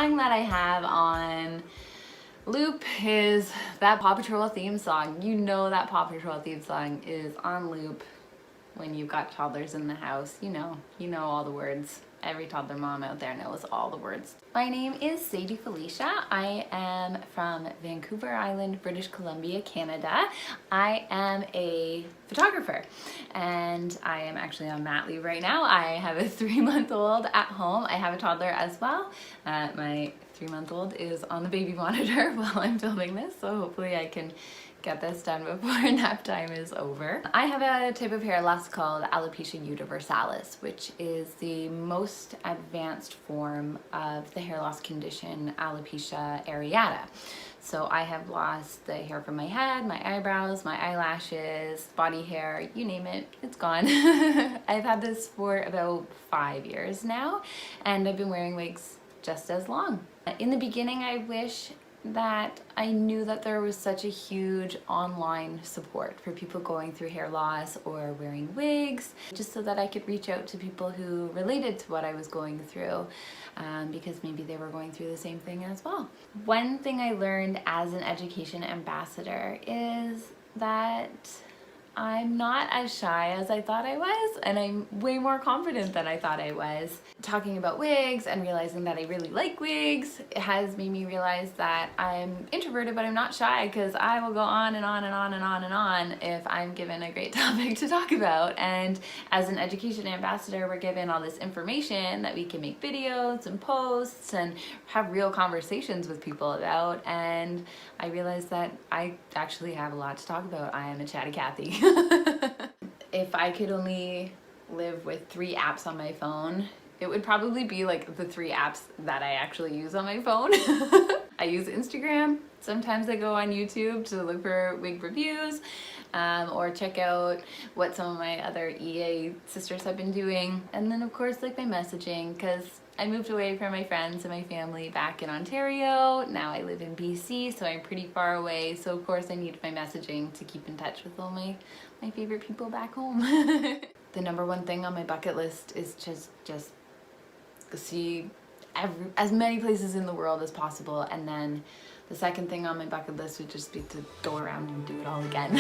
song that I have on loop is that Paw Patrol theme song. You know that Paw Patrol theme song is on loop when you've got toddlers in the house. You know all the words. Every toddler mom out there knows all the words. My name is Saydi Felicia. I am from Vancouver Island, British Columbia, Canada. I am a photographer and I am actually on mat leave right now. I have a 3-month-old at home. I have a toddler as well. My 3-month-old is on the baby monitor while I'm filming this, so hopefully I can get this done before nap time is over. I have a type of hair loss called alopecia universalis, which is the most advanced form of the hair loss condition alopecia areata. So I have lost the hair from my head, my eyebrows, my eyelashes, body hair, you name it, it's gone. I've had this for about 5 years now, and I've been wearing wigs just as long. In the beginning, I wish that I knew that there was such a huge online support for people going through hair loss or wearing wigs, just so that I could reach out to people who related to what I was going through, because maybe they were going through the same thing as well. One thing I learned as an education ambassador is that I'm not as shy as I thought I was, and I'm way more confident than I thought I was. Talking about wigs and realizing that I really like wigs has made me realize that I'm introverted, but I'm not shy, because I will go on and on and on and on and on if I'm given a great topic to talk about. And as an education ambassador, we're given all this information that we can make videos and posts and have real conversations with people about, and I realized that I actually have a lot to talk about. I am a chatty Cathy. If I could only live with 3 apps on my phone, it would probably be like the 3 apps that I actually use on my phone. I use Instagram. Sometimes I go on YouTube to look for wig reviews, or check out what some of my other EA sisters have been doing. And then of course like my messaging, because I moved away from my friends and my family back in Ontario. Now I live in BC, so I'm pretty far away. So of course I need my messaging to keep in touch with all my favorite people back home. The number one thing on my bucket list is just see as many places in the world as possible, and then the second thing on my bucket list would just be to go around and do it all again.